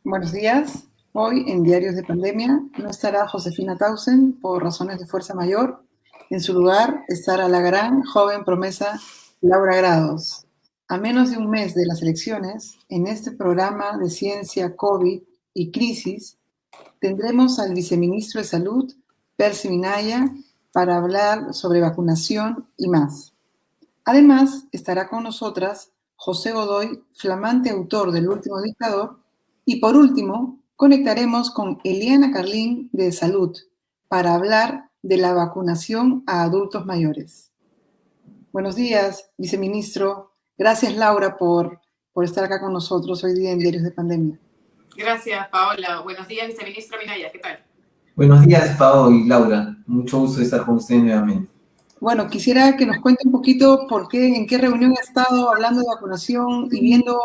Buenos días. Hoy en Diarios de Pandemia no estará Josefina Tausen por razones de fuerza mayor. En su lugar estará la gran joven promesa Laura Grados. A menos de un mes de las elecciones, en este programa de ciencia, COVID y crisis, tendremos al viceministro de Salud, Percy Minaya, para hablar sobre vacunación y más. Además, estará con nosotras José Godoy, flamante autor del Último Dictador. Y por último, conectaremos con Eliana Carlín de Salud para hablar de la vacunación a adultos mayores. Buenos días, viceministro. Gracias, Laura, por estar acá con nosotros hoy día en Diarios de Pandemia. Gracias, Paola. Buenos días, viceministro Minaya. ¿Qué tal? Buenos días, Pao y Laura. Mucho gusto de estar con ustedes nuevamente. Bueno, quisiera que nos cuente un poquito en qué reunión ha estado hablando de vacunación y viendo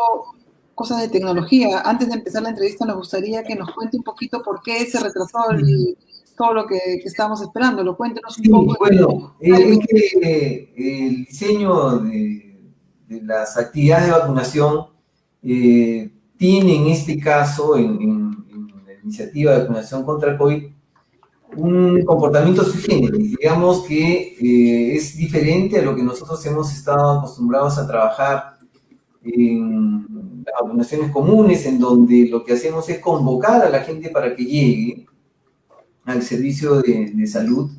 cosas de tecnología. Antes de empezar la entrevista, nos gustaría que nos cuente un poquito por qué se retrasó todo lo que estábamos esperando. Cuéntenos un poco. Bueno, es que el diseño de las actividades de vacunación tiene en este caso, en la iniciativa de vacunación contra el COVID, un comportamiento sui generis, digamos que es diferente a lo que nosotros hemos estado acostumbrados a trabajar en las vacunaciones comunes, en donde lo que hacemos es convocar a la gente para que llegue al servicio de salud,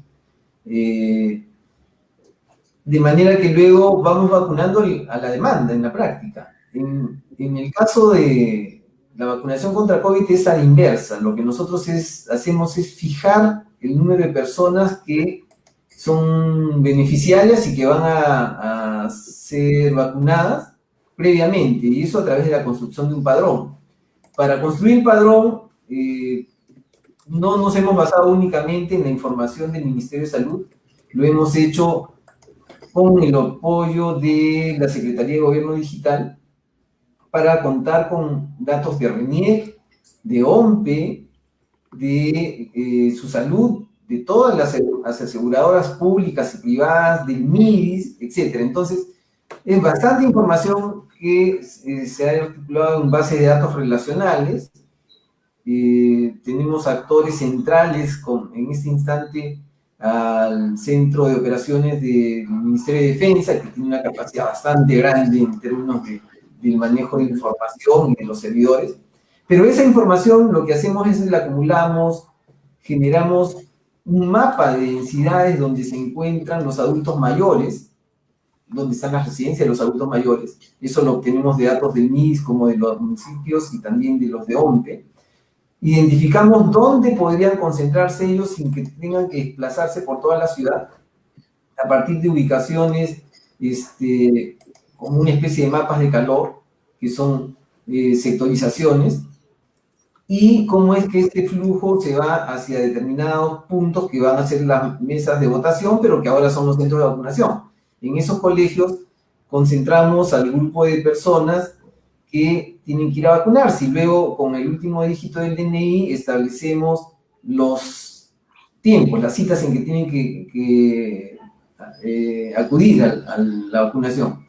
de manera que luego vamos vacunando a la demanda en la práctica. En el caso de la vacunación contra COVID es a la inversa. Lo que nosotros hacemos es fijar el número de personas que son beneficiarias y que van a ser vacunadas previamente, y eso a través de la construcción de un padrón. Para construir el padrón, no nos hemos basado únicamente en la información del Ministerio de Salud, lo hemos hecho con el apoyo de la Secretaría de Gobierno Digital para contar con datos de RENIEC, de OMPE, de su salud, de todas las aseguradoras públicas y privadas, del MIDIS, etc. Entonces, es bastante información que se ha articulado en base de datos relacionales. Tenemos actores centrales, en este instante, al Centro de Operaciones del Ministerio de Defensa, que tiene una capacidad bastante grande en términos del manejo de información y de los servidores. Pero esa información lo que hacemos es la acumulamos, generamos un mapa de densidades donde se encuentran los adultos mayores, donde están las residencias de los adultos mayores. Eso lo obtenemos de datos del MIS, como de los municipios y también de los de OMPE. Identificamos dónde podrían concentrarse ellos sin que tengan que desplazarse por toda la ciudad, a partir de ubicaciones, como una especie de mapas de calor, que son sectorizaciones, y cómo es que este flujo se va hacia determinados puntos que van a ser las mesas de votación, pero que ahora son los centros de vacunación. En esos colegios concentramos al grupo de personas que tienen que ir a vacunarse, y luego con el último dígito del DNI establecemos los tiempos, las citas en que tienen que acudir a la vacunación.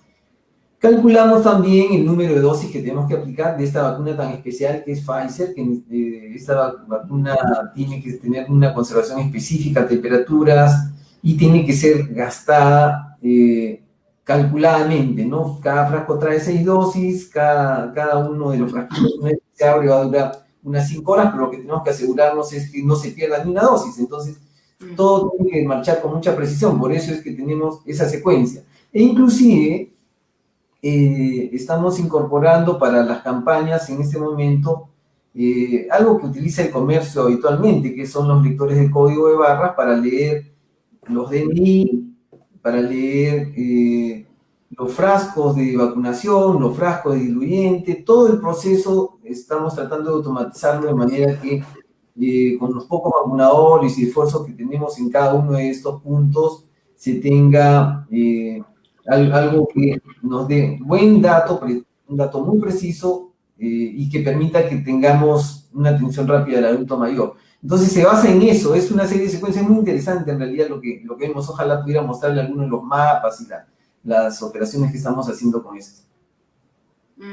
Calculamos también el número de dosis que tenemos que aplicar de esta vacuna tan especial que es Pfizer, que esta vacuna tiene que tener una conservación específica a temperaturas y tiene que ser gastada calculadamente, ¿no? Cada frasco trae 6 dosis, cada uno de los frascos se abre va a durar unas 5 horas, pero lo que tenemos que asegurarnos es que no se pierda ni una dosis. Entonces, todo tiene que marchar con mucha precisión, por eso es que tenemos esa secuencia. E inclusive, estamos incorporando para las campañas en este momento algo que utiliza el comercio habitualmente, que son los lectores de código de barras para leer los DNI, para leer los frascos de vacunación, los frascos de diluyente, todo el proceso estamos tratando de automatizarlo de manera que con los pocos vacunadores y esfuerzos que tenemos en cada uno de estos puntos se tenga algo que nos dé buen dato, un dato muy preciso y que permita que tengamos una atención rápida del adulto mayor. Entonces se basa en eso, es una serie de secuencias muy interesante en realidad lo que vemos. Ojalá pudiera mostrarle algunos de los mapas y las operaciones que estamos haciendo con esto.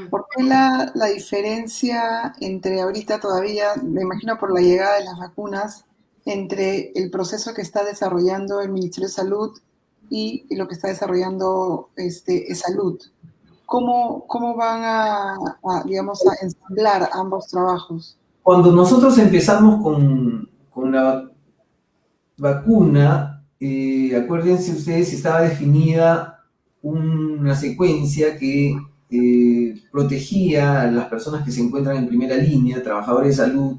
¿Por qué la diferencia entre ahorita todavía, me imagino por la llegada de las vacunas, entre el proceso que está desarrollando el Ministerio de Salud y lo que está desarrollando Salud? ¿Cómo van digamos, a ensamblar ambos trabajos? Cuando nosotros empezamos con la vacuna, acuérdense ustedes, estaba definida una secuencia que protegía a las personas que se encuentran en primera línea, trabajadores de salud,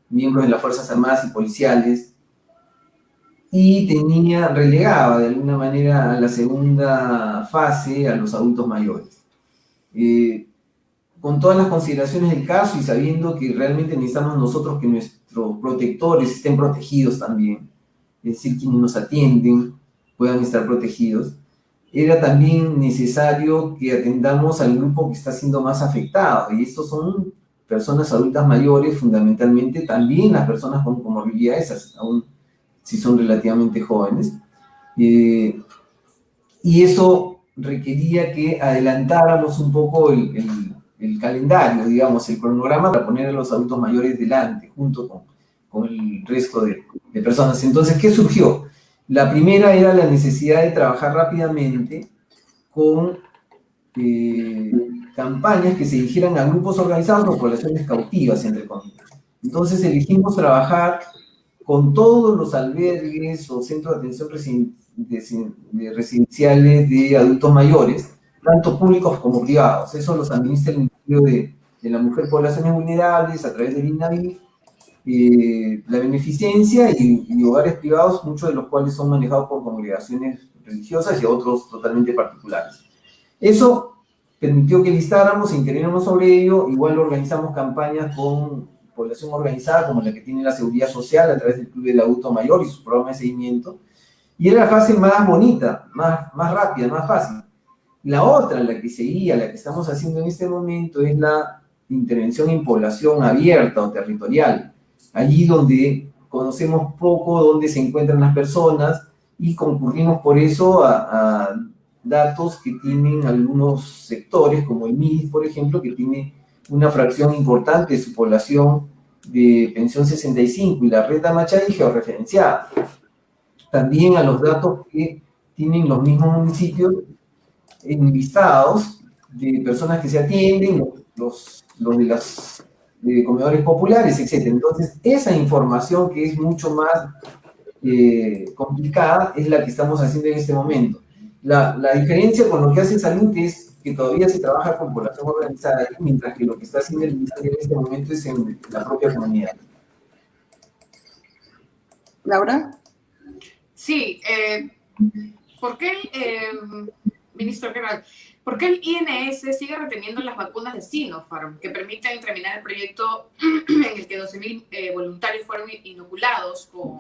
miembros de las Fuerzas Armadas y policiales, y relegaba de alguna manera a la segunda fase a los adultos mayores. Con todas las consideraciones del caso y sabiendo que realmente necesitamos nosotros que nuestros protectores estén protegidos también, es decir, quienes nos atienden puedan estar protegidos, era también necesario que atendamos al grupo que está siendo más afectado, y estos son personas adultas mayores, fundamentalmente, también las personas con comorbilidades, aún si son relativamente jóvenes, y eso requería que adelantáramos un poco el calendario, digamos, el cronograma para poner a los adultos mayores delante, junto con el resto de personas. Entonces, ¿qué surgió? La primera era la necesidad de trabajar rápidamente con campañas que se dirigieran a grupos organizados o poblaciones cautivas, entre comillas. Entonces, elegimos trabajar con todos los albergues o centros de atención residenciales de adultos mayores, tanto públicos como privados. Eso los administra el Ministerio de la Mujer, Poblaciones Vulnerables, a través del INAVIF, la beneficencia y hogares privados, muchos de los cuales son manejados por congregaciones religiosas y otros totalmente particulares. Eso permitió que listáramos e interviniéramos sobre ello. Igual organizamos campañas con población organizada, como la que tiene la Seguridad Social a través del Club del Adulto Mayor y su programa de seguimiento. Y era la fase más bonita, más rápida, más fácil. La otra, la que seguía, la que estamos haciendo en este momento, es la intervención en población abierta o territorial. Allí donde conocemos poco dónde se encuentran las personas y concurrimos por eso a datos que tienen algunos sectores, como el MIDIS, por ejemplo, que tiene una fracción importante de su población de pensión 65 y la renta Machay georreferenciada. También a los datos que tienen los mismos municipios enlistados de personas que se atienden, los de los comedores populares, etc. Entonces, esa información que es mucho más complicada es la que estamos haciendo en este momento. La diferencia con lo que hace Salud es que todavía se trabaja con población organizada, mientras que lo que está haciendo el Ministerio en este momento es en la propia comunidad. ¿Laura? Sí, ¿por qué, ministro Kemal, por qué el INS sigue reteniendo las vacunas de Sinopharm, que permiten terminar el proyecto en el que 12.000 voluntarios fueron inoculados con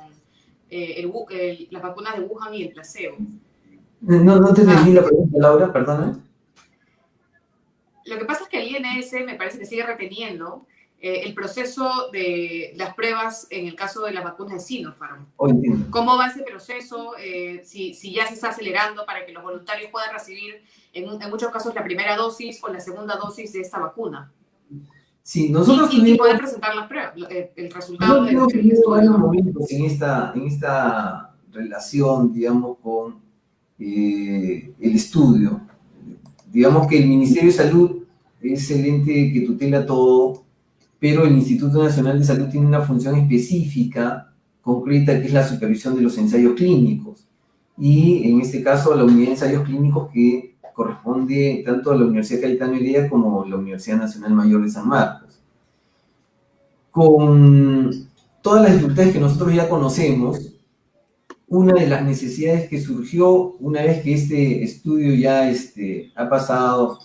las vacunas de Wuhan y el placebo? No te entendí la pregunta, Laura, perdona. Lo que pasa es que el INS me parece que sigue reteniendo el proceso de las pruebas en el caso de las vacunas de Sinopharm. ¿Cómo va ese proceso? Si ya se está acelerando para que los voluntarios puedan recibir, en muchos casos, la primera dosis o la segunda dosis de esta vacuna. Sí, nosotros y poder presentar las pruebas, el resultado del estudio. Varios momentos en esta relación, digamos, con el estudio. Digamos que el Ministerio de Salud es el ente que tutela todo pero el Instituto Nacional de Salud tiene una función específica, concreta, que es la supervisión de los ensayos clínicos. Y en este caso, la unidad de ensayos clínicos que corresponde tanto a la Universidad Cayetano Heredia como a la Universidad Nacional Mayor de San Marcos. Con todas las dificultades que nosotros ya conocemos, una de las necesidades que surgió una vez que este estudio ya ha pasado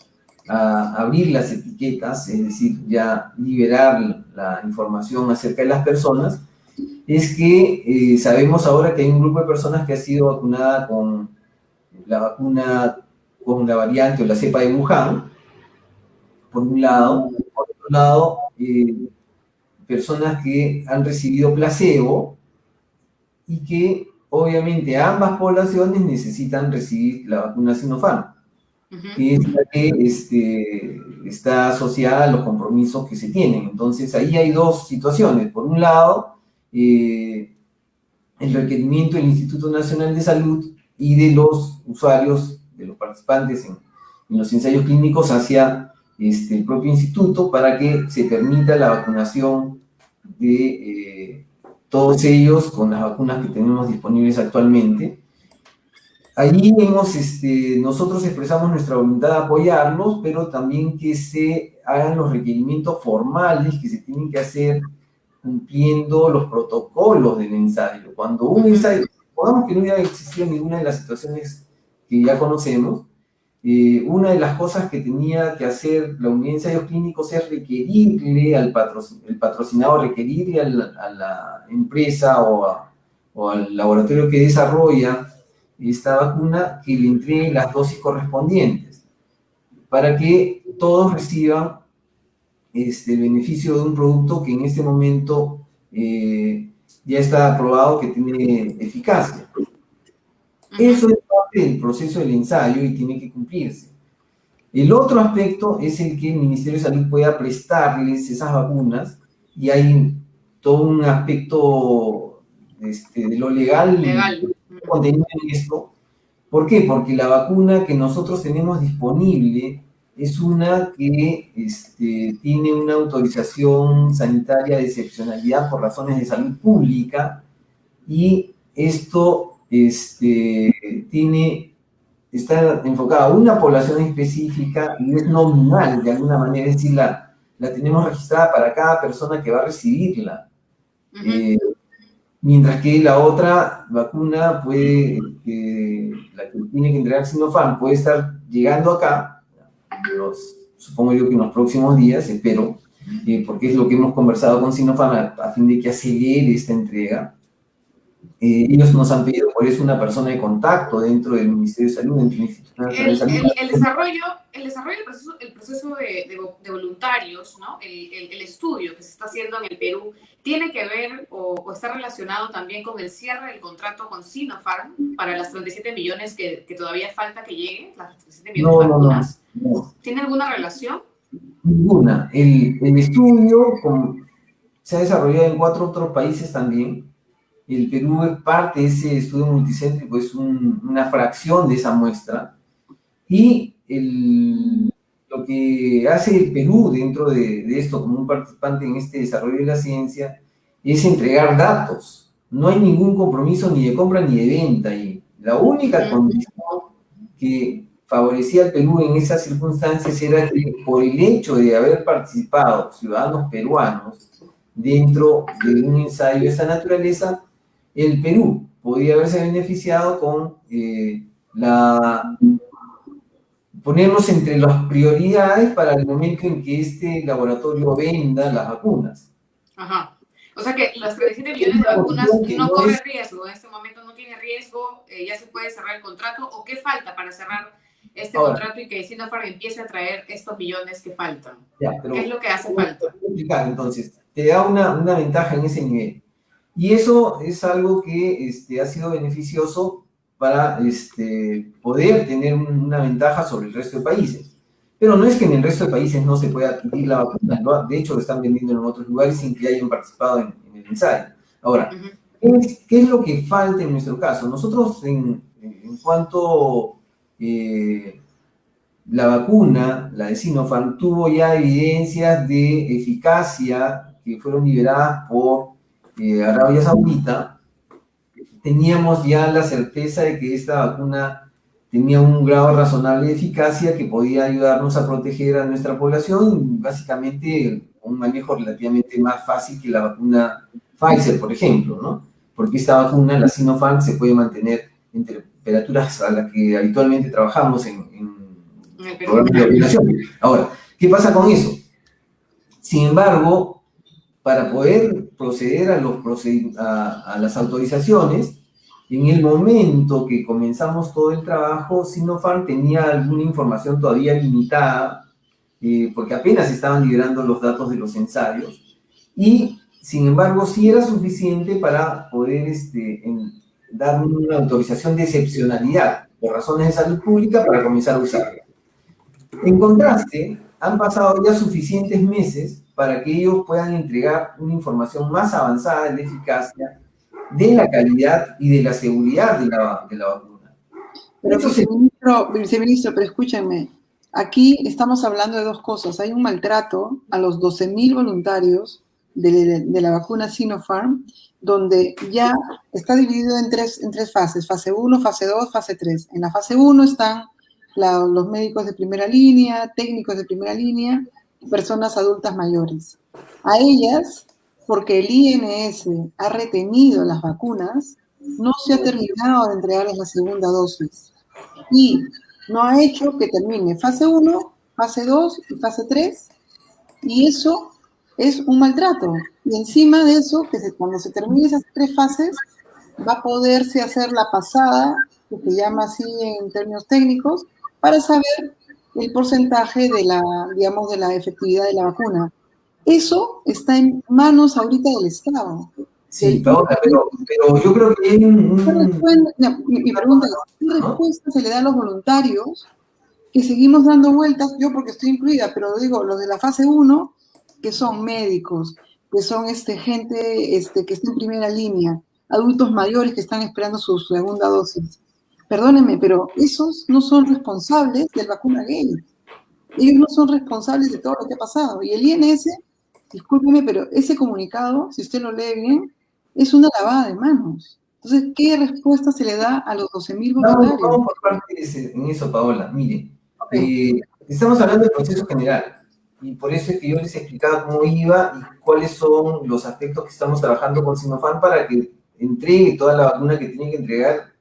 a abrir las etiquetas, es decir, ya liberar la información acerca de las personas, es que sabemos ahora que hay un grupo de personas que ha sido vacunada con la vacuna con la variante o la cepa de Wuhan, por un lado. Por otro lado, personas que han recibido placebo y que obviamente ambas poblaciones necesitan recibir la vacuna Sinopharm, que es la que está asociada a los compromisos que se tienen. Entonces ahí hay dos situaciones. Por un lado, el requerimiento del Instituto Nacional de Salud y de los usuarios, de los participantes en los ensayos clínicos hacia el propio instituto para que se permita la vacunación de todos ellos con las vacunas que tenemos disponibles actualmente. Allí nosotros expresamos nuestra voluntad de apoyarlos, pero también que se hagan los requerimientos formales que se tienen que hacer cumpliendo los protocolos del ensayo. Cuando un ensayo, supongamos que no hubiera existido ninguna de las situaciones que ya conocemos, una de las cosas que tenía que hacer la unidad de ensayos clínicos es requerirle el patrocinador, requerirle a la empresa o al laboratorio que desarrolla esta vacuna que le entregue las dosis correspondientes para que todos reciban el beneficio de un producto que en este momento ya está aprobado que tiene eficacia. Eso es parte del proceso del ensayo y tiene que cumplirse. El otro aspecto es el que el Ministerio de Salud pueda prestarles esas vacunas y hay todo un aspecto de lo legal. Contenido en esto. ¿Por qué? Porque la vacuna que nosotros tenemos disponible es una que tiene una autorización sanitaria de excepcionalidad por razones de salud pública y esto está enfocada a una población específica y es nominal de alguna manera, es decir, la tenemos registrada para cada persona que va a recibirla. Mientras que la otra vacuna puede, la que tiene que entregar Sinopharm, puede estar llegando acá, supongo yo que en los próximos días, espero, porque es lo que hemos conversado con Sinopharm a fin de que acelere esta entrega. Ellos nos han pedido por eso una persona de contacto dentro del Ministerio de Salud, dentro del Instituto Nacional de Salud. El desarrollo del proceso de voluntarios, ¿no? El estudio que se está haciendo en el Perú, ¿tiene que ver o está relacionado también con el cierre del contrato con Sinopharm para las 37 millones que todavía falta que lleguen, las 37 millones de vacunas? No. ¿Tiene alguna relación? Ninguna. El estudio se ha desarrollado en 4 otros países también. El Perú es parte de ese estudio multicéntrico, es una fracción de esa muestra. Y lo que hace el Perú dentro de esto, como un participante en este desarrollo de la ciencia, es entregar datos. No hay ningún compromiso ni de compra ni de venta. Y la única condición que favorecía al Perú en esas circunstancias era que por el hecho de haber participado ciudadanos peruanos dentro de un ensayo de esa naturaleza, el Perú podía haberse beneficiado con ponernos entre las prioridades para el momento en que este laboratorio venda las vacunas. Ajá. O sea que los 37 millones de vacunas no corren riesgo, en este momento no tiene riesgo, ya se puede cerrar el contrato, ¿o qué falta para cerrar este contrato y que Sinopharm empiece a traer estos millones que faltan? ¿Qué es lo que hace falta? Entonces, te da una ventaja en ese nivel. Y eso es algo que ha sido beneficioso para poder tener una ventaja sobre el resto de países. Pero no es que en el resto de países no se pueda adquirir la vacuna, ¿no? De hecho lo están vendiendo en otros lugares sin que hayan participado en el ensayo. Ahora, ¿qué es lo que falta en nuestro caso? Nosotros en cuanto la vacuna, la de Sinopharm, tuvo ya evidencias de eficacia que fueron liberadas por Arabia Saudita, teníamos ya la certeza de que esta vacuna tenía un grado razonable de eficacia que podía ayudarnos a proteger a nuestra población, básicamente un manejo relativamente más fácil que la vacuna Pfizer, por ejemplo, ¿no? Porque esta vacuna, la Sinopharm, se puede mantener en temperaturas a las que habitualmente trabajamos en programas de vacunación. Ahora, ¿qué pasa con eso? Sin embargo, para poder proceder a las autorizaciones, en el momento que comenzamos todo el trabajo, Sinopharm tenía alguna información todavía limitada, porque apenas estaban liberando los datos de los ensayos, y sin embargo sí era suficiente para poder dar una autorización de excepcionalidad por razones de salud pública para comenzar a usarla. En contraste, han pasado ya suficientes meses para que ellos puedan entregar una información más avanzada de la eficacia, de la calidad y de la seguridad de la vacuna. Pero viceministro, pero escúchenme, aquí estamos hablando de dos cosas. Hay un maltrato a los 12.000 voluntarios de la vacuna Sinopharm, donde ya está dividido en tres fases, fase 1, fase 2, fase 3. En la fase 1 están los médicos de primera línea, técnicos de primera línea y personas adultas mayores. A ellas, porque el INS ha retenido las vacunas, no se ha terminado de entregarles la segunda dosis y no ha hecho que termine fase 1, fase 2 y fase 3, y eso es un maltrato. Y encima de eso, cuando se termine esas 3 fases, va a poderse hacer la pasada, que se llama así en términos técnicos, para saber el porcentaje de la efectividad de la vacuna. Eso está en manos ahorita del Estado. Sí, Paola, pero yo creo que hay mi pregunta es, ¿qué respuesta se le da a los voluntarios que seguimos dando vueltas? Yo porque estoy incluida, pero digo, los de la fase 1, que son médicos, que son gente que está en primera línea, adultos mayores que están esperando su segunda dosis. Perdónenme, pero esos no son responsables del vacuna gay. Ellos no son responsables de todo lo que ha pasado. Y el INS, discúlpeme, pero ese comunicado, si usted lo lee bien, es una lavada de manos. Entonces, ¿qué respuesta se le da a los 12.000 voluntarios? Vamos por partes en eso, Paola. Mire, estamos hablando del proceso general. Y por eso es que yo les explicaba cómo iba y cuáles son los aspectos que estamos trabajando con Sinopharm para que entregue toda la vacuna que tiene que entregar.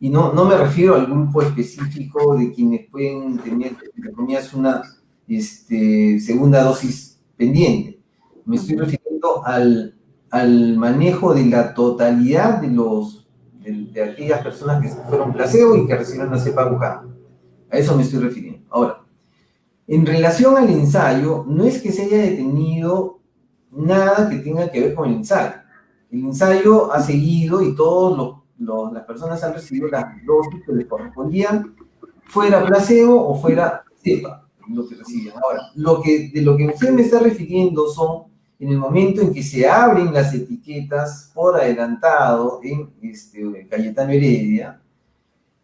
Y no me refiero al grupo específico de quienes pueden tener, entre comillas, una segunda dosis pendiente. Me estoy refiriendo al manejo de la totalidad de aquellas personas que fueron placebo y que recibieron la cepa Wuhan. A eso me estoy refiriendo. Ahora, en relación al ensayo, no es que se haya detenido nada que tenga que ver con el ensayo. El ensayo ha seguido y las personas han recibido las dosis que les correspondían, fuera placebo o fuera cepa, lo que recibían. Ahora, de lo que usted me está refiriendo son en el momento en que se abren las etiquetas por adelantado en Cayetano Heredia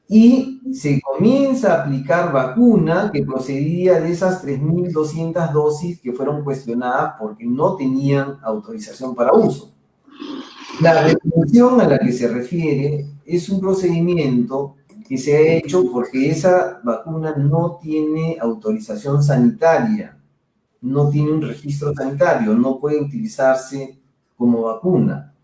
y se comienza a aplicar vacuna que procedía de esas 3.200 dosis que fueron cuestionadas porque no tenían autorización para uso. La retención a la que se refiere es un procedimiento que se ha hecho porque esa vacuna no tiene autorización sanitaria, no tiene un registro sanitario, no puede utilizarse como vacuna.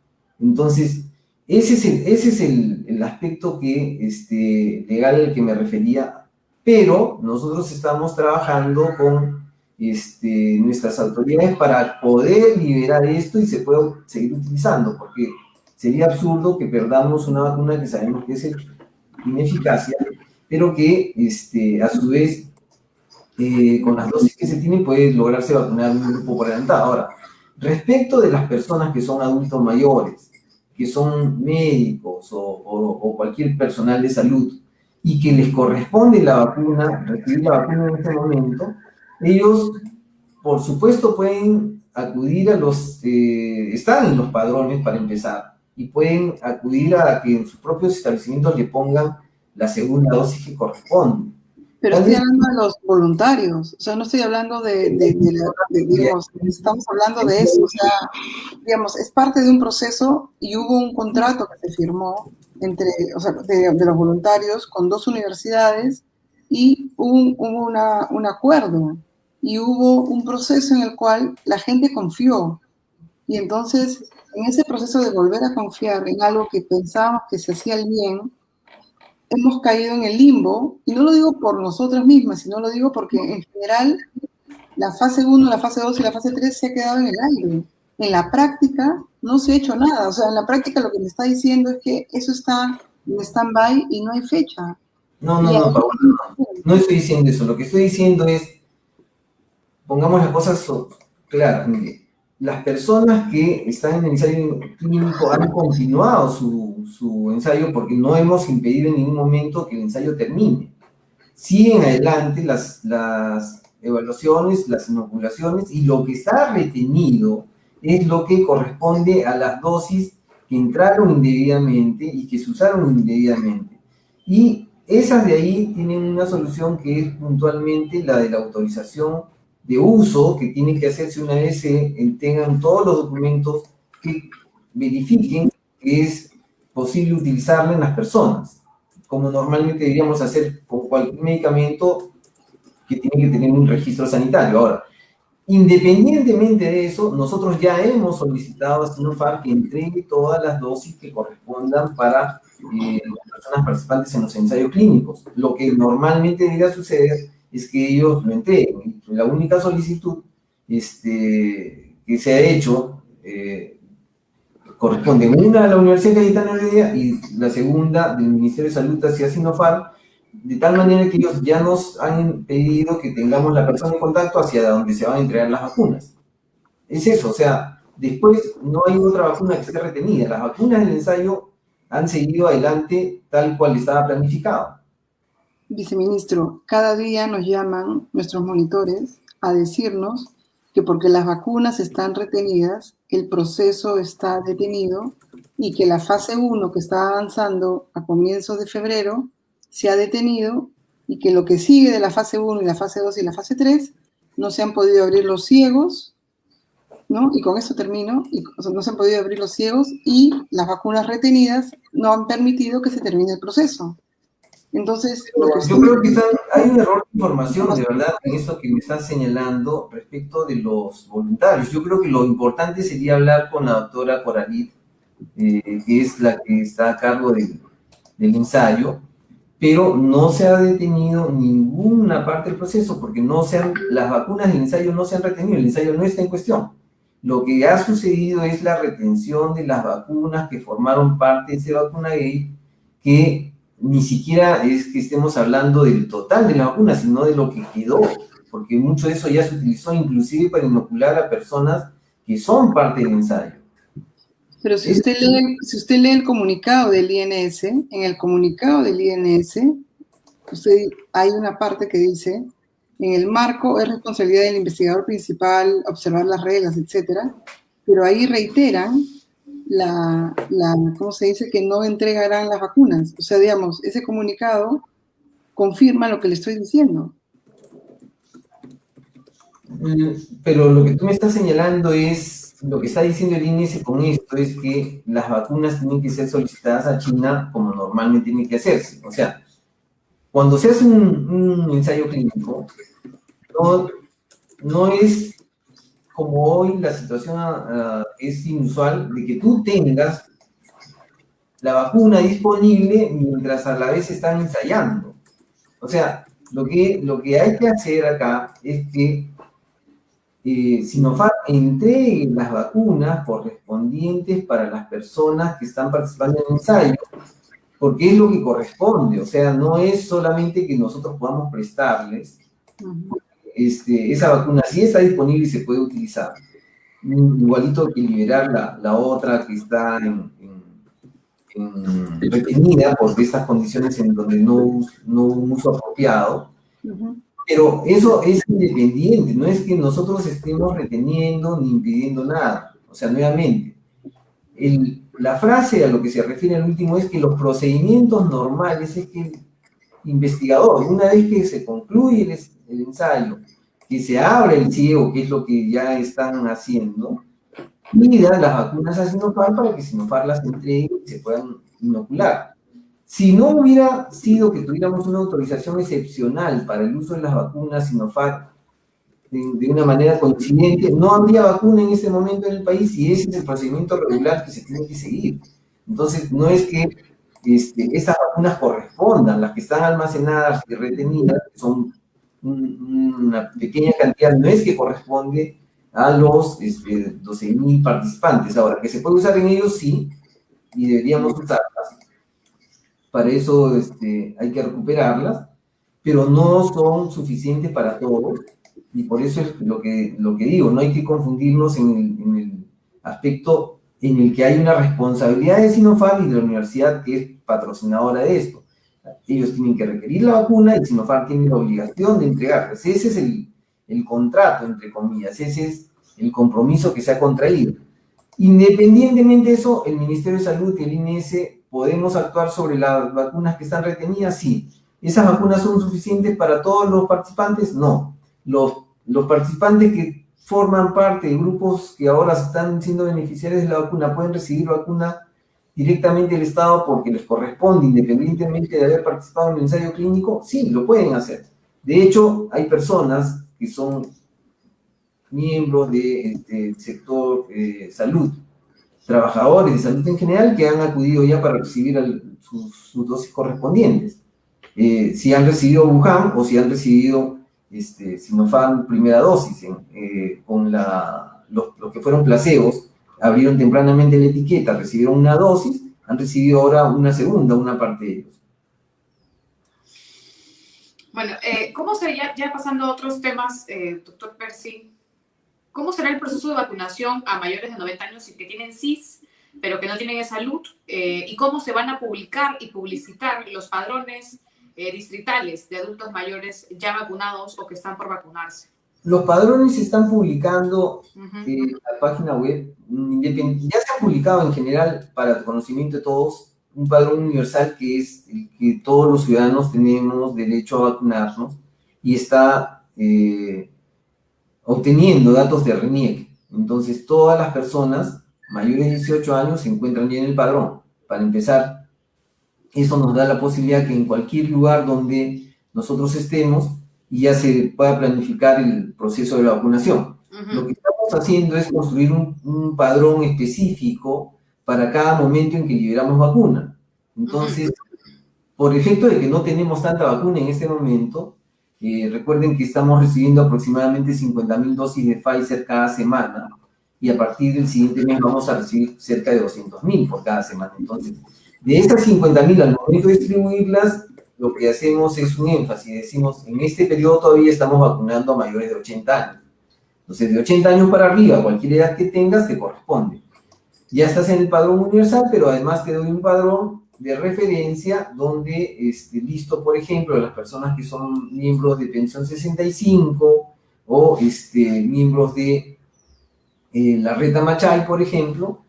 Entonces, ese es el aspecto legal al que me refería, pero nosotros estamos trabajando con nuestras autoridades para poder liberar esto y se pueda seguir utilizando, porque sería absurdo que perdamos una vacuna que sabemos que es ineficacia, pero que a su vez con las dosis que se tienen puede lograrse vacunar un grupo por adelantado. Ahora, respecto de las personas que son adultos mayores, que son médicos o cualquier personal de salud y que les corresponde recibir la vacuna en este momento, ellos, por supuesto, pueden acudir están en los padrones para empezar, y pueden acudir a que en sus propios establecimientos le pongan la segunda dosis que corresponde. Pero estoy hablando de los voluntarios, o sea, no estoy hablando digamos, estamos hablando de eso, o sea, digamos, es parte de un proceso y hubo un contrato que se firmó entre, o sea, de los voluntarios con 2 universidades y hubo un acuerdo y hubo un proceso en el cual la gente confió. Y entonces, en ese proceso de volver a confiar en algo que pensábamos que se hacía el bien, hemos caído en el limbo, y no lo digo por nosotras mismas, sino lo digo porque en general la fase 1, la fase 2 y la fase 3 se ha quedado en el aire. En la práctica no se ha hecho nada, o sea, en la práctica lo que me está diciendo es que eso está en stand-by y no hay fecha. No, Paola, no estoy diciendo eso, lo que estoy diciendo es, pongamos las cosas claras, mire, las personas que están en el ensayo clínico han continuado su ensayo porque no hemos impedido en ningún momento que el ensayo termine. Siguen adelante las evaluaciones, las inoculaciones, y lo que está retenido es lo que corresponde a las dosis que entraron indebidamente y que se usaron indebidamente. Y esas de ahí tienen una solución que es puntualmente la de la autorización de uso, que tiene que hacerse una vez se tengan todos los documentos que verifiquen que es posible utilizarla en las personas, como normalmente deberíamos hacer con cualquier medicamento que tiene que tener un registro sanitario. Ahora, independientemente de eso, nosotros ya hemos solicitado a Sinopharm que entregue todas las dosis que correspondan para las personas participantes en los ensayos clínicos. Lo que normalmente debería suceder es que ellos lo entreguen. La única solicitud que se ha hecho corresponde una a la Universidad Cayetano Heredia y la segunda del Ministerio de Salud hacia Sinopharm, de tal manera que ellos ya nos han pedido que tengamos la persona en contacto hacia donde se van a entregar las vacunas. Es eso, o sea, después no hay otra vacuna que esté retenida. Las vacunas del ensayo han seguido adelante tal cual estaba planificado. Viceministro, cada día nos llaman nuestros monitores a decirnos que porque las vacunas están retenidas, el proceso está detenido y que la fase 1 que está avanzando a comienzos de febrero se ha detenido y que lo que sigue de la fase 1 y la fase 2 y la fase 3 no se han podido abrir los ciegos, ¿no? Y con eso termino, o sea, no se han podido abrir los ciegos y las vacunas retenidas no han permitido que se termine el proceso. Entonces, yo creo que hay un error de información, de verdad, en esto que me están señalando respecto de los voluntarios. Yo creo que lo importante sería hablar con la doctora Coralit, que es la que está a cargo del ensayo, pero no se ha detenido ninguna parte del proceso, porque las vacunas del ensayo no se han retenido, el ensayo no está en cuestión. Lo que ha sucedido es la retención de las vacunas que formaron parte de ese vacunagate, que ni siquiera es que estemos hablando del total de la vacuna, sino de lo que quedó, porque mucho de eso ya se utilizó inclusive para inocular a personas que son parte del ensayo. Pero si usted lee el comunicado del INS, en el comunicado del INS, hay una parte que dice, en el marco es responsabilidad del investigador principal observar las reglas, etcétera, pero ahí reiteran ¿cómo se dice? Que no entregarán las vacunas. O sea, digamos, ese comunicado confirma lo que le estoy diciendo. Pero lo que tú me estás señalando es, lo que está diciendo el INS con esto es que las vacunas tienen que ser solicitadas a China como normalmente tienen que hacerse. O sea, cuando se hace un ensayo clínico, no es como hoy la situación es inusual de que tú tengas la vacuna disponible mientras a la vez están ensayando. O sea, lo que hay que hacer acá es que Sinopharm entregue las vacunas correspondientes para las personas que están participando en el ensayo, porque es lo que corresponde. O sea, no es solamente que nosotros podamos prestarles esa vacuna, sí está disponible y se puede utilizar. Igualito que liberar la otra que está retenida por estas condiciones en donde no hubo un uso apropiado. Pero eso es independiente, no es que nosotros estemos reteniendo ni impidiendo nada. O sea, nuevamente, la frase a lo que se refiere al último es que los procedimientos normales es que investigador. Una vez que se concluye el ensayo, que se abre el ciego, que es lo que ya están haciendo, pida las vacunas a Sinopharm para que Sinopharm las entregue y se puedan inocular. Si no hubiera sido que tuviéramos una autorización excepcional para el uso de las vacunas Sinopharm de una manera coincidente, no habría vacuna en este momento en el país y ese es el procedimiento regular que se tiene que seguir. Entonces, no es que estas vacunas correspondan, las que están almacenadas y retenidas, que son una pequeña cantidad, no es que corresponde a los 12.000 participantes. Ahora, que se puede usar en ellos, sí, y deberíamos usarlas. Para eso hay que recuperarlas, pero no son suficientes para todos, y por eso es lo que digo, no hay que confundirnos en el aspecto en el que hay una responsabilidad de Sinopharm y de la universidad que es patrocinadora de esto. Ellos tienen que requerir la vacuna y Sinopharm tiene la obligación de entregarlas. Ese es el contrato, entre comillas, ese es el compromiso que se ha contraído. Independientemente de eso, el Ministerio de Salud y el INS, ¿podemos actuar sobre las vacunas que están retenidas? Sí. ¿Esas vacunas son suficientes para todos los participantes? No. Los participantes que forman parte de grupos que ahora están siendo beneficiarios de la vacuna pueden recibir vacuna directamente del Estado porque les corresponde, independientemente de haber participado en el ensayo clínico. Sí, lo pueden hacer. De hecho, hay personas que son miembros del sector salud, trabajadores de salud en general, que han acudido ya para recibir sus dosis correspondientes. Si han recibido Wuhan o si han recibido Sinopharm primera dosis, con los que fueron placebos, abrieron tempranamente la etiqueta, recibieron una dosis, han recibido ahora una segunda, una parte de ellos. Bueno, ¿cómo sería, ya pasando a otros temas, doctor Percy, cómo será el proceso de vacunación a mayores de 90 años y que tienen CIS, pero que no tienen salud? ¿Y cómo se van a publicar y publicitar los padrones distritales de adultos mayores ya vacunados o que están por vacunarse? Los padrones se están publicando en la página web. Ya se ha publicado en general, para el conocimiento de todos, un padrón universal que es el que todos los ciudadanos tenemos derecho a vacunarnos y está obteniendo datos de RENIEC. Entonces, todas las personas mayores de 18 años se encuentran ya en el padrón. Para empezar, eso nos da la posibilidad que en cualquier lugar donde nosotros estemos ya se pueda planificar el proceso de la vacunación. Lo que estamos haciendo es construir un padrón específico para cada momento en que liberamos vacuna. Entonces, por efecto de que no tenemos tanta vacuna en este momento, recuerden que estamos recibiendo aproximadamente 50.000 dosis de Pfizer cada semana, y a partir del siguiente mes vamos a recibir cerca de 200.000 por cada semana. Entonces, de estas 50.000, al momento de distribuirlas, lo que hacemos es un énfasis, decimos, en este periodo todavía estamos vacunando a mayores de 80 años. Entonces, de 80 años para arriba, cualquier edad que tengas, te corresponde. Ya estás en el padrón universal, pero además te doy un padrón de referencia donde listo, por ejemplo, las personas que son miembros de pensión 65 o miembros de la Reta Machay, por ejemplo,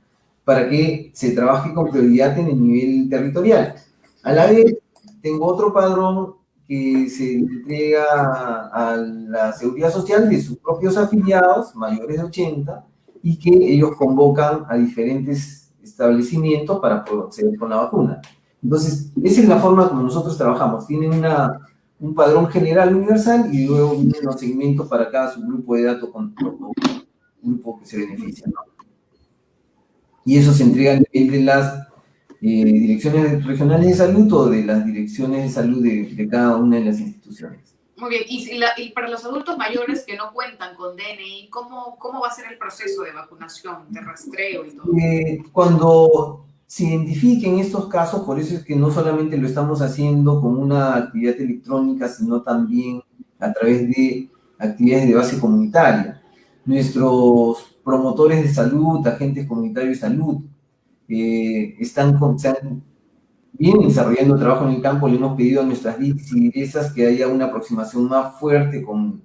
para que se trabaje con prioridad en el nivel territorial. A la vez, tengo otro padrón que se entrega a la Seguridad Social de sus propios afiliados, mayores de 80, y que ellos convocan a diferentes establecimientos para proceder con la vacuna. Entonces, esa es la forma como nosotros trabajamos. Tienen un padrón general universal y luego vienen los segmentos para cada subgrupo de datos con grupo que se beneficia, ¿no? Y eso se entrega a nivel de las direcciones regionales de salud o de las direcciones de salud de cada una de las instituciones. Muy bien, y para los adultos mayores que no cuentan con DNI, ¿cómo va a ser el proceso de vacunación, de rastreo y todo? Cuando se identifiquen estos casos, por eso es que no solamente lo estamos haciendo con una actividad electrónica, sino también a través de actividades de base comunitaria. Nuestros promotores de salud, agentes comunitarios de salud, vienen desarrollando trabajo en el campo. Le hemos pedido a nuestras DICs y DIRESAs que haya una aproximación más fuerte con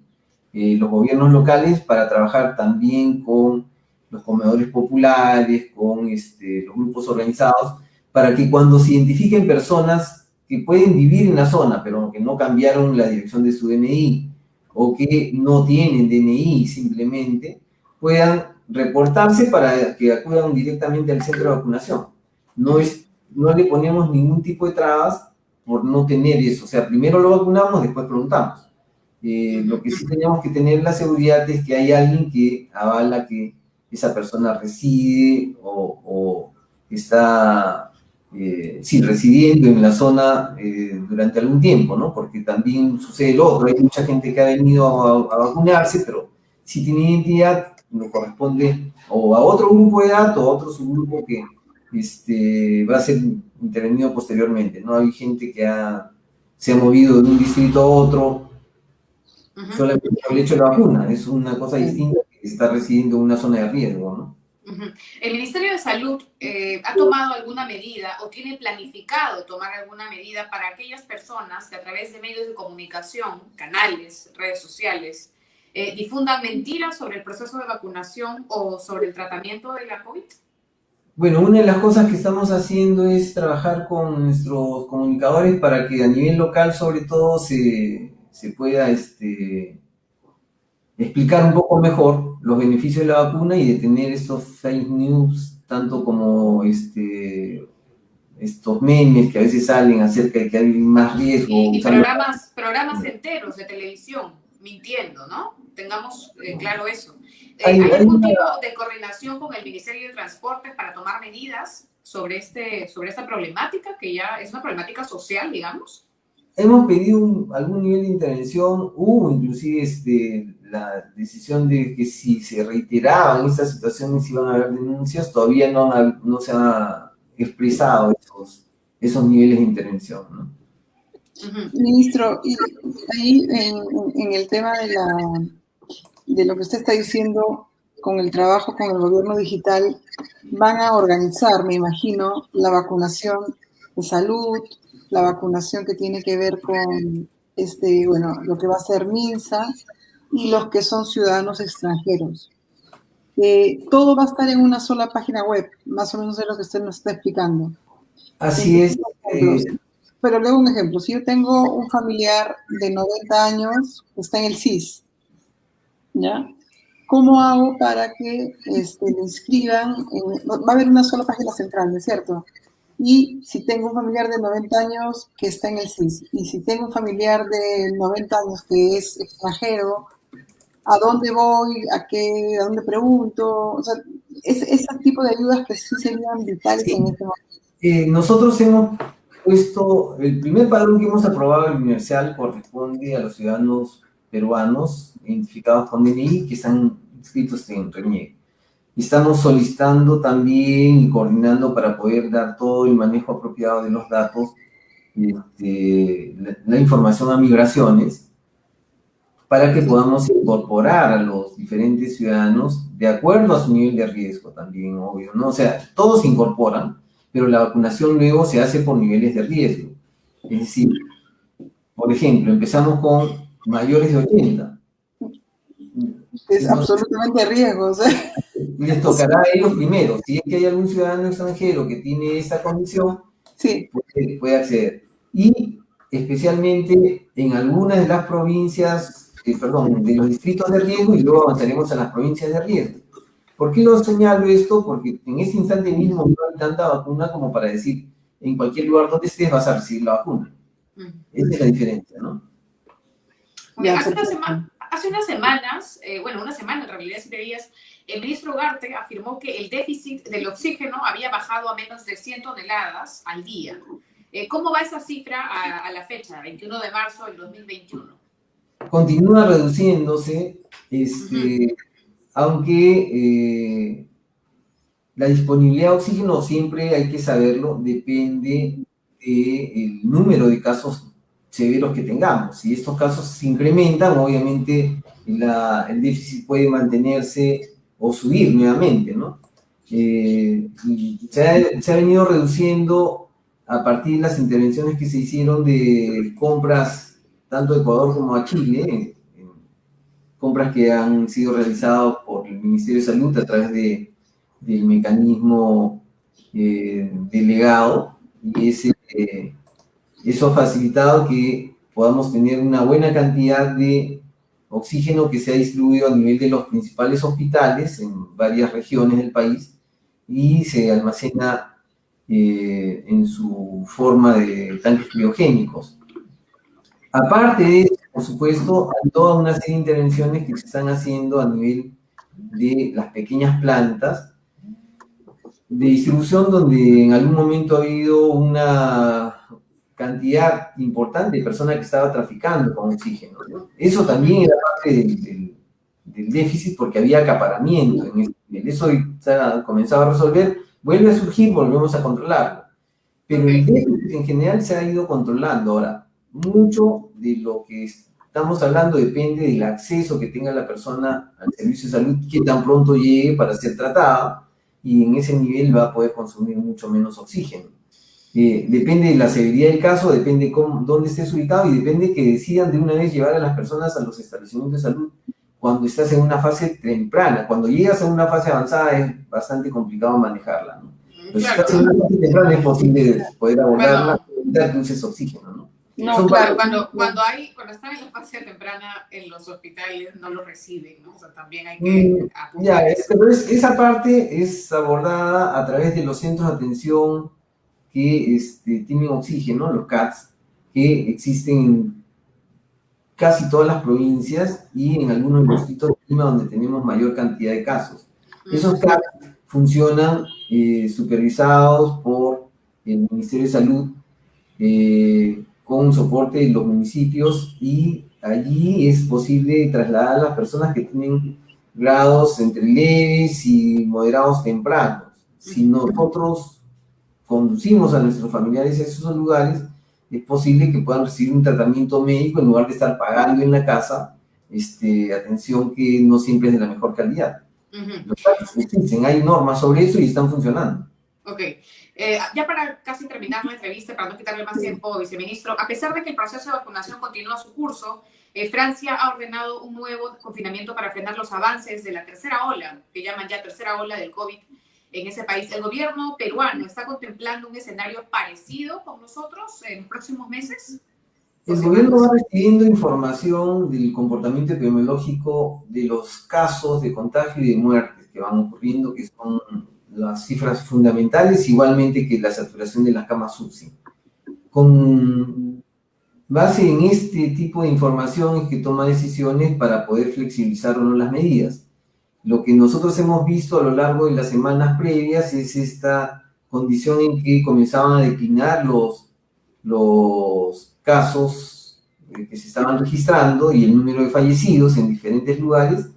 los gobiernos locales para trabajar también con los comedores populares, con los grupos organizados, para que cuando se identifiquen personas que pueden vivir en la zona, pero que no cambiaron la dirección de su DNI, o que no tienen DNI simplemente, puedan reportarse para que acudan directamente al centro de vacunación. No le ponemos ningún tipo de trabas por no tener eso. O sea, primero lo vacunamos, después preguntamos. Lo que sí tenemos que tener la seguridad es que hay alguien que avala que esa persona reside o está residiendo en la zona durante algún tiempo, ¿no? Porque también sucede lo otro. Hay mucha gente que ha venido a vacunarse, pero si tiene identidad, no corresponde o a otro grupo de edad o a otro subgrupo que va a ser intervenido posteriormente, ¿no? Hay gente que se ha movido de un distrito a otro solamente por el hecho de la vacuna. Es una cosa distinta que está residiendo en una zona de riesgo, ¿no? ¿El Ministerio de Salud ha tomado alguna medida o tiene planificado tomar alguna medida para aquellas personas que a través de medios de comunicación, canales, redes sociales, difundan mentiras sobre el proceso de vacunación o sobre el tratamiento de la COVID? Bueno, una de las cosas que estamos haciendo es trabajar con nuestros comunicadores para que a nivel local, sobre todo, se pueda explicar un poco mejor los beneficios de la vacuna y detener estos fake news, tanto como estos memes que a veces salen acerca de que hay más riesgo. Y programas enteros de televisión mintiendo, ¿no? Tengamos claro eso. ¿Hay algún tipo de coordinación con el Ministerio de Transportes para tomar medidas sobre esta problemática, que ya es una problemática social, digamos? Hemos pedido algún nivel de intervención, hubo inclusive la decisión de que si se reiteraban estas situaciones iban a haber denuncias, todavía no se han expresado esos niveles de intervención, ¿no? Ministro, y ahí en el tema de lo que usted está diciendo, con el trabajo con el gobierno digital, van a organizar, me imagino, la vacunación de salud, la vacunación que tiene que ver con lo que va a ser MINSA y los que son ciudadanos extranjeros. Todo va a estar en una sola página web, más o menos es lo que usted nos está explicando. Así es. Pero luego un ejemplo, si yo tengo un familiar de 90 años que está en el CIS, ¿ya? ¿Cómo hago para que le inscriban? Va a haber una sola página central, ¿no es cierto? Y si tengo un familiar de 90 años que está en el CIS, y si tengo un familiar de 90 años que es extranjero, ¿a dónde voy? ¿A dónde pregunto? O sea, ese tipo de ayudas que sí serían vitales en este momento. Nosotros hemos puesto, el primer padrón que hemos aprobado, el universal, corresponde a los ciudadanos peruanos identificados con DNI que están inscritos en RENIEC. Estamos solicitando también y coordinando para poder dar todo el manejo apropiado de los datos, la información a migraciones, para que podamos incorporar a los diferentes ciudadanos de acuerdo a su nivel de riesgo también, obvio, ¿no? O sea, todos se incorporan, pero la vacunación luego se hace por niveles de riesgo. Es decir, por ejemplo, empezamos con mayores de 80. Es absolutamente riesgo, o sea. Les tocará a ellos primero. Si es que hay algún ciudadano extranjero que tiene esa condición, sí, puede acceder. Y especialmente en algunas de las provincias, de los distritos de riesgo, y luego avanzaremos a las provincias de riesgo. ¿Por qué lo señalo esto? Porque en este instante mismo no hay tanta vacuna como para decir, en cualquier lugar donde estés vas a recibir la vacuna. Esa es la diferencia, ¿no? Hace unas semanas, una semana en realidad, 7 días, el ministro Ugarte afirmó que el déficit del oxígeno había bajado a menos de 100 toneladas al día. ¿Cómo va esa cifra a la fecha, 21 de marzo del 2021? Continúa reduciéndose, aunque la disponibilidad de oxígeno, siempre hay que saberlo, depende del número de casos severos que tengamos. Si estos casos se incrementan, obviamente el déficit puede mantenerse o subir nuevamente, ¿no? Se ha venido reduciendo a partir de las intervenciones que se hicieron de compras tanto a Ecuador como a Chile, compras que han sido realizadas por el Ministerio de Salud a través del mecanismo delegado, y Eso ha facilitado que podamos tener una buena cantidad de oxígeno que se ha distribuido a nivel de los principales hospitales en varias regiones del país y se almacena en su forma de tanques criogénicos. Aparte de eso, por supuesto, hay toda una serie de intervenciones que se están haciendo a nivel de las pequeñas plantas de distribución donde en algún momento ha habido una cantidad importante de personas que estaba traficando con oxígeno, ¿no? Eso también era parte del déficit porque había acaparamiento en ese nivel. Eso se ha comenzado a resolver, vuelve a surgir, volvemos a controlarlo. Pero el déficit en general se ha ido controlando. Ahora, mucho de lo que estamos hablando depende del acceso que tenga la persona al servicio de salud, que tan pronto llegue para ser tratada, y en ese nivel va a poder consumir mucho menos oxígeno. Depende de la severidad del caso, depende dónde estés ubicado y depende que decidan de una vez llevar a las personas a los establecimientos de salud cuando estás en una fase temprana. Cuando llegas a una fase avanzada es bastante complicado manejarla, ¿no? Pero si estás en una fase temprana es posible poder abordarla y evitar que uses oxígeno, ¿no? No, claro, cuando están en la fase temprana en los hospitales no lo reciben, ¿no? O sea, también hay que apuntar. Pero esa parte es abordada a través de los centros de atención que tienen oxígeno, los CATS, que existen en casi todas las provincias y en algunos distritos de Lima donde tenemos mayor cantidad de casos. Esos CATS funcionan supervisados por el Ministerio de Salud, con soporte de los municipios, y allí es posible trasladar a las personas que tienen grados entre leves y moderados tempranos. Si nosotros conducimos a nuestros familiares a esos lugares, es posible que puedan recibir un tratamiento médico en lugar de estar pagando en la casa atención que no siempre es de la mejor calidad. Los casos existen, hay normas sobre eso y están funcionando. Ok. Ya para casi terminar la entrevista, para no quitarle más tiempo, viceministro, a pesar de que el proceso de vacunación continúa su curso, Francia ha ordenado un nuevo confinamiento para frenar los avances de la tercera ola, que llaman ya tercera ola del COVID en ese país. ¿El gobierno peruano está contemplando un escenario parecido con nosotros en los próximos meses? El gobierno va recibiendo información del comportamiento epidemiológico de los casos de contagio y de muertes que van ocurriendo, que son las cifras fundamentales, igualmente que la saturación de las camas UCI. Con base en este tipo de información es que toma decisiones para poder flexibilizar o no las medidas. Lo que nosotros hemos visto a lo largo de las semanas previas es esta condición en que comenzaban a declinar los casos que se estaban registrando y el número de fallecidos en diferentes lugares,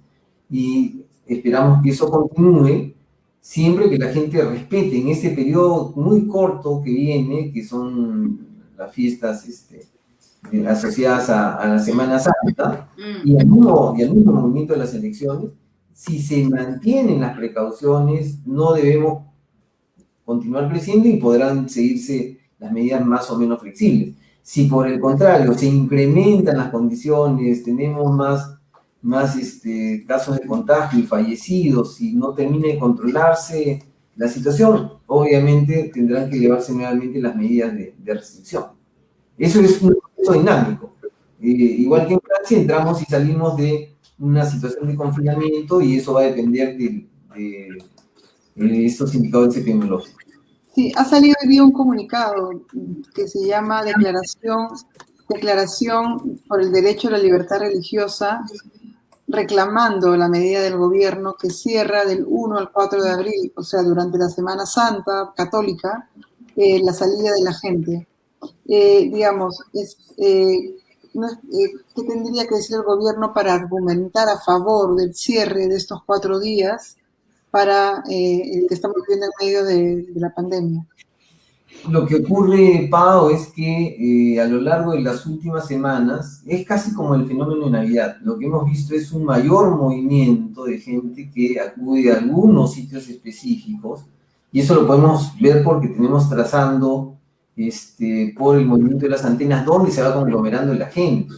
y esperamos que eso continúe siempre que la gente respete en este periodo muy corto que viene, que son las fiestas asociadas a la Semana Santa y al mismo movimiento de las elecciones. Si se mantienen las precauciones, no debemos continuar creciendo y podrán seguirse las medidas más o menos flexibles. Si por el contrario se incrementan las condiciones, tenemos más casos de contagio y fallecidos, y no termina de controlarse la situación, obviamente tendrán que llevarse nuevamente las medidas de restricción. Eso es un proceso dinámico. Igual que en Francia, entramos y salimos de una situación de confinamiento y eso va a depender de estos indicadores epidemiológicos. Sí, ha salido hoy día un comunicado que se llama Declaración por el Derecho a la Libertad Religiosa, reclamando la medida del gobierno que cierra del 1 al 4 de abril, o sea, durante la Semana Santa católica, la salida de la gente. Digamos, ¿qué tendría que decir el gobierno para argumentar a favor del cierre de estos 4 días para el que estamos viviendo en medio de la pandemia? Lo que ocurre, Pau, es que a lo largo de las últimas semanas es casi como el fenómeno de Navidad. Lo que hemos visto es un mayor movimiento de gente que acude a algunos sitios específicos, y eso lo podemos ver porque tenemos trazando por el movimiento de las antenas donde se va conglomerando la gente.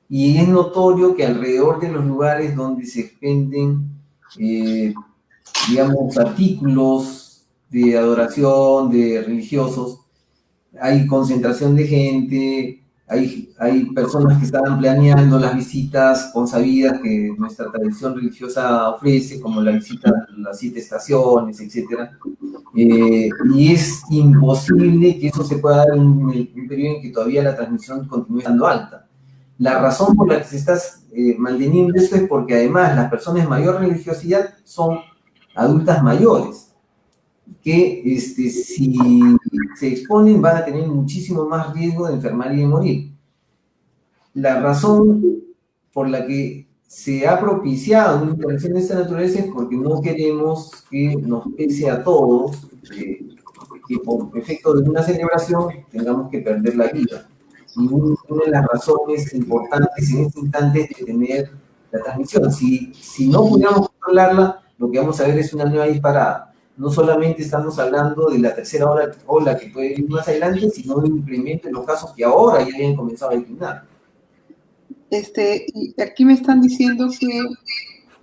Y es notorio que alrededor de los lugares donde se venden, digamos, artículos de adoración, de religiosos, hay concentración de gente, hay personas que estaban planeando las visitas consabidas que nuestra tradición religiosa ofrece, como la visita a las 7 estaciones, etc. Y es imposible que eso se pueda dar en un periodo en que todavía la transmisión continúe estando alta. La razón por la que se está manteniendo esto es porque además las personas de mayor religiosidad son adultas mayores, que si se exponen van a tener muchísimo más riesgo de enfermar y de morir. La razón por la que se ha propiciado una intervención de esta naturaleza es porque no queremos que nos pese a todos, que por efecto de una celebración tengamos que perder la vida. Y una de las razones importantes en este instante es detener la transmisión. Si no pudiéramos controlarla, lo que vamos a ver es una nueva disparada. No solamente estamos hablando de la tercera ola que puede ir más adelante, sino de un incremento en los casos que ahora ya habían comenzado a declinar. Y aquí me están diciendo que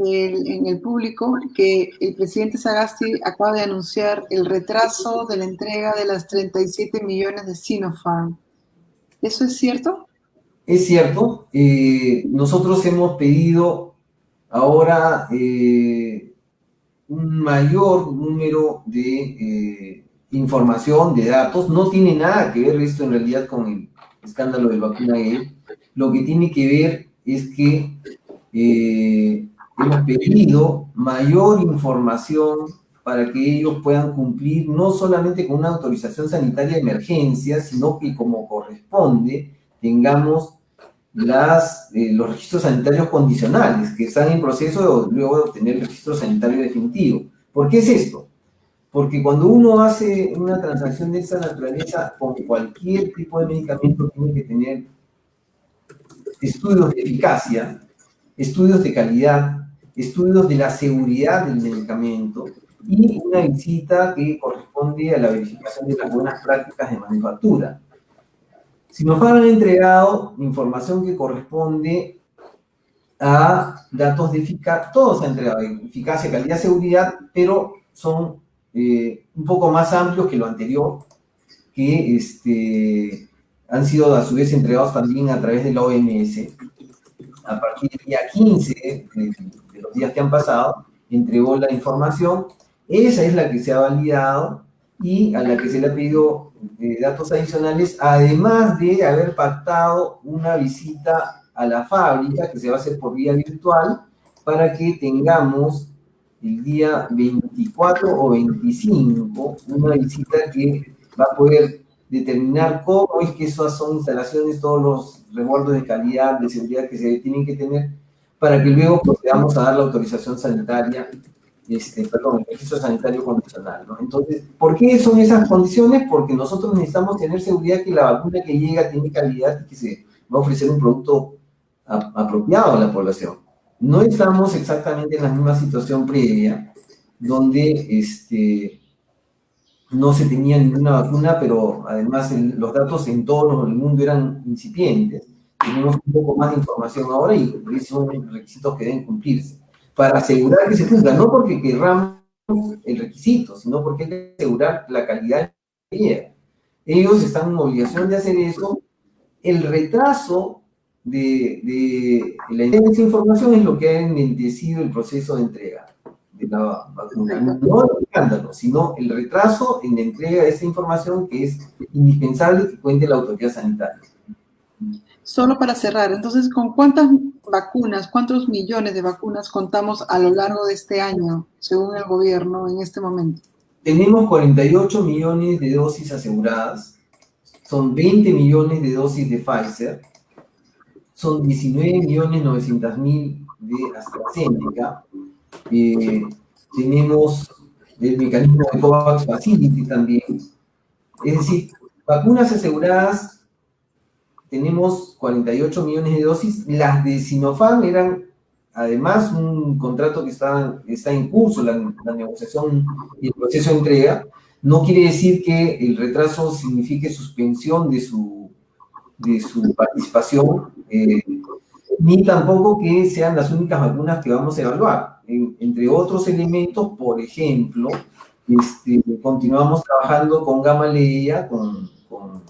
en el público que el presidente Sagasti acaba de anunciar el retraso de la entrega de las 37 millones de Sinopharm. ¿Eso es cierto? Es cierto. Nosotros hemos pedido ahora un mayor número de información, de datos. No tiene nada que ver esto en realidad con el escándalo del Vacunagate. Lo que tiene que ver es que hemos pedido mayor información para que ellos puedan cumplir no solamente con una autorización sanitaria de emergencia, sino que como corresponde tengamos los registros sanitarios condicionales, que están en proceso de luego de obtener el registro sanitario definitivo. ¿Por qué es esto? Porque cuando uno hace una transacción de esta naturaleza con cualquier tipo de medicamento, tiene que tener estudios de eficacia, estudios de calidad, estudios de la seguridad del medicamento y una visita que corresponde a la verificación de las buenas prácticas de manufactura. Sinopharm ha entregado información que corresponde a datos de eficacia, todos han entregado eficacia, calidad, seguridad, pero son un poco más amplios que lo anterior, que han sido a su vez entregados también a través de la OMS. A partir del día 15 de los días que han pasado, entregó la información. Esa es la que se ha validado y a la que se le ha pedido datos adicionales, además de haber pactado una visita a la fábrica que se va a hacer por vía virtual para que tengamos el día 24 o 25 una visita que va a poder determinar cómo es que esas son instalaciones, todos los resguardos de calidad, de seguridad que se tienen que tener, para que luego procedamos a dar la autorización sanitaria, el registro sanitario condicional, ¿no? Entonces, ¿por qué son esas condiciones? Porque nosotros necesitamos tener seguridad que la vacuna que llega tiene calidad y que se va a ofrecer un producto apropiado a la población. No estamos exactamente en la misma situación previa, donde no se tenía ninguna vacuna, pero además los datos en todo el mundo eran incipientes. Tenemos un poco más de información ahora y son requisitos que deben cumplirse para asegurar que se cumpla, no porque querramos el requisito, sino porque hay que asegurar la calidad que llega. Ellos están en obligación de hacer eso. El retraso de la entrega de esa información es lo que ha enlentecido el proceso de entrega de la vacuna. No el escándalo, sino el retraso en la entrega de esa información que es indispensable que cuente la autoridad sanitaria. Solo para cerrar, entonces, ¿con cuántas vacunas, cuántos millones de vacunas contamos a lo largo de este año, según el gobierno en este momento? Tenemos 48 millones de dosis aseguradas, son 20 millones de dosis de Pfizer, son 19.900.000 de AstraZeneca, tenemos el mecanismo de COVAX Facility también. Es decir, vacunas aseguradas, tenemos 48 millones de dosis. Las de Sinopharm eran, además, un contrato que está en curso, la negociación y el proceso de entrega. No quiere decir que el retraso signifique suspensión de su participación, ni tampoco que sean las únicas vacunas que vamos a evaluar. Entre otros elementos, por ejemplo, continuamos trabajando con Gamaleya, con con el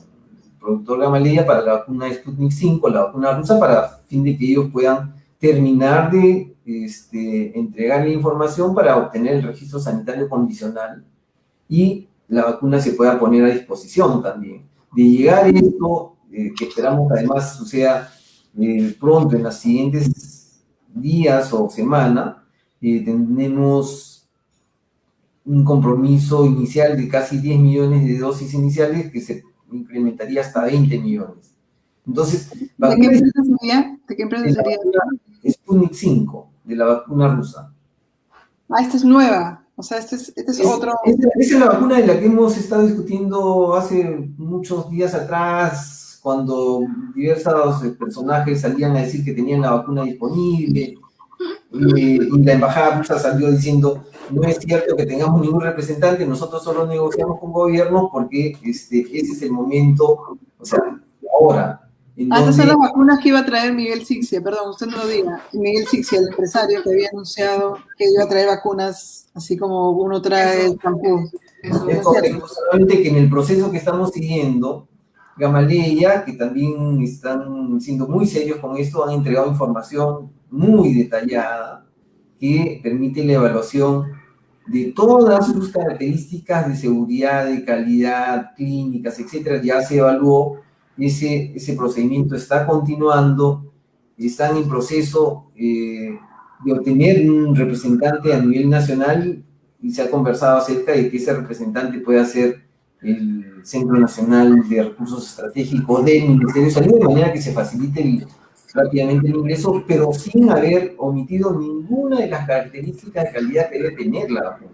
productor Gamaleya para la vacuna Sputnik 5, la vacuna rusa, para fin de que ellos puedan terminar de entregar la información para obtener el registro sanitario condicional y la vacuna se pueda poner a disposición también. De llegar a esto, que esperamos que además suceda pronto, en los siguientes días o semana, tenemos un compromiso inicial de casi 10 millones de dosis iniciales que se incrementaría hasta 20 millones. Entonces, ¿de qué empresa sería? ¿De qué empresa sería? Sputnik 5, de la vacuna rusa. Ah, esta es nueva. O sea, este es otro... Esta es la vacuna de la que hemos estado discutiendo hace muchos días atrás, cuando diversos personajes salían a decir que tenían la vacuna disponible, y la embajada rusa salió diciendo, no es cierto que tengamos ningún representante, nosotros solo negociamos con gobiernos porque ese es el momento, o sea, ahora. Estas son las vacunas que iba a traer Miguel Sixia, perdón, usted no lo diga. Miguel Sixia, el empresario que había anunciado que iba a traer vacunas, así como uno trae el champú. Es correcto, solamente que en el proceso que estamos siguiendo, Gamaleya, que también están siendo muy serios con esto, han entregado información muy detallada que permite la evaluación de todas sus características de seguridad, de calidad, clínicas, etcétera. Ya se evaluó, ese procedimiento está continuando, están en proceso de obtener un representante a nivel nacional y se ha conversado acerca de que ese representante pueda ser el Centro Nacional de Recursos Estratégicos del Ministerio de Salud, de manera que se facilite rápidamente el ingreso, pero sin haber omitido ninguna de las características de calidad que debe tener la vacuna.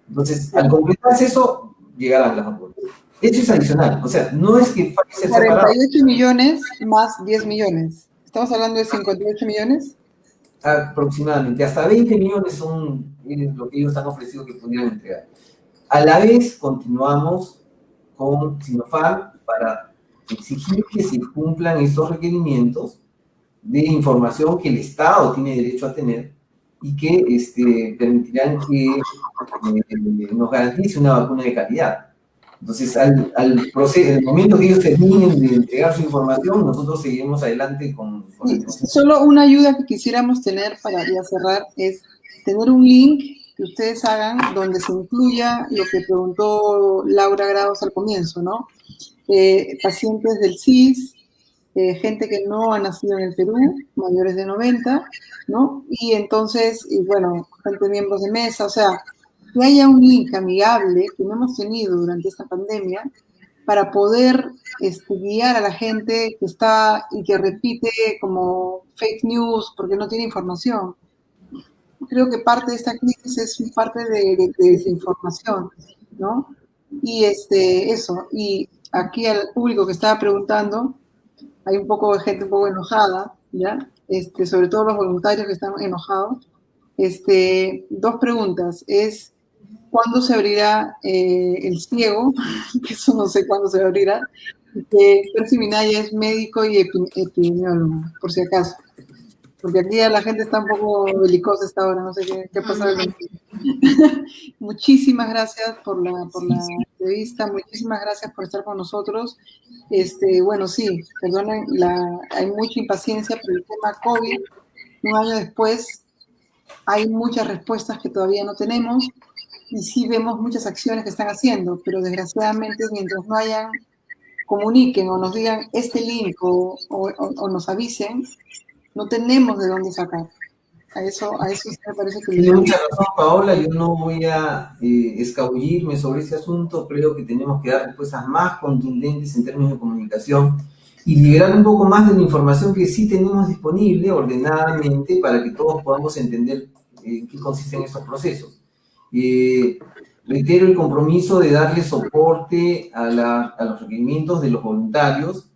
Entonces, al completarse eso, llegarán las vacunas. Eso es adicional, o sea, no es que Pfizer 48 millones más 10 millones. ¿Estamos hablando de 58 millones? Aproximadamente, hasta 20 millones son lo que ellos han ofrecido que pudieran entregar. A la vez, continuamos con Sinopharm para exigir que se cumplan estos requerimientos de información que el Estado tiene derecho a tener y que permitirán que nos garantice una vacuna de calidad. Entonces, en el momento que ellos terminen de entregar su información, nosotros seguiremos adelante con el proceso. Solo una ayuda que quisiéramos tener para ya cerrar es tener un link que ustedes hagan donde se incluya lo que preguntó Laura Grados al comienzo, ¿no? Pacientes del CIS, gente que no ha nacido en el Perú, mayores de 90, ¿no? Y entonces, bueno, gente miembros de mesa, o sea, que haya un link amigable que no hemos tenido durante esta pandemia para poder guiar a la gente que está y que repite como fake news porque no tiene información. Creo que parte de esta crisis es parte de desinformación, ¿no? Y eso, y aquí al público que estaba preguntando, hay un poco de gente un poco enojada, ¿ya? Sobre todo los voluntarios que están enojados. Dos preguntas, ¿cuándo se abrirá el ciego? Que eso no sé cuándo se abrirá. Percy Minaya es médico y epidemiólogo, por si acaso. Porque aquí la gente está un poco belicosa esta hora, no sé qué pasa. Muchísimas gracias por la entrevista, muchísimas gracias por estar con nosotros. Bueno, sí, perdonen, hay mucha impaciencia por el tema COVID. Un año después hay muchas respuestas que todavía no tenemos y sí vemos muchas acciones que están haciendo, pero desgraciadamente mientras no comuniquen o nos digan este link o nos avisen, no tenemos de dónde sacar. A eso sí me parece que... Tiene mucha razón, Paola, yo no voy a escabullirme sobre ese asunto, creo que tenemos que dar respuestas más contundentes en términos de comunicación y liberar un poco más de la información que sí tenemos disponible ordenadamente para que todos podamos entender en qué consisten estos procesos. Reitero el compromiso de darle soporte a los requerimientos de los voluntarios.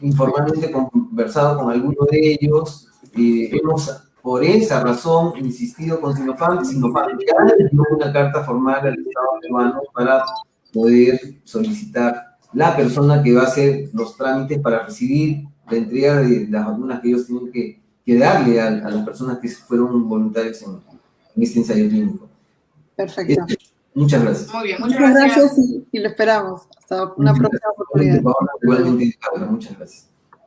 Informalmente conversado con algunos de ellos, hemos por esa razón insistido con Sinopharm. Sinopharm ya envió una carta formal al Estado peruano para poder solicitar la persona que va a hacer los trámites para recibir la entrega de las vacunas que ellos tienen que darle a las personas que fueron voluntarios en este ensayo clínico. Perfecto. Muchas gracias. Muy bien, muchas gracias. Y lo esperamos. Hasta una próxima oportunidad. Igualmente, muchas gracias.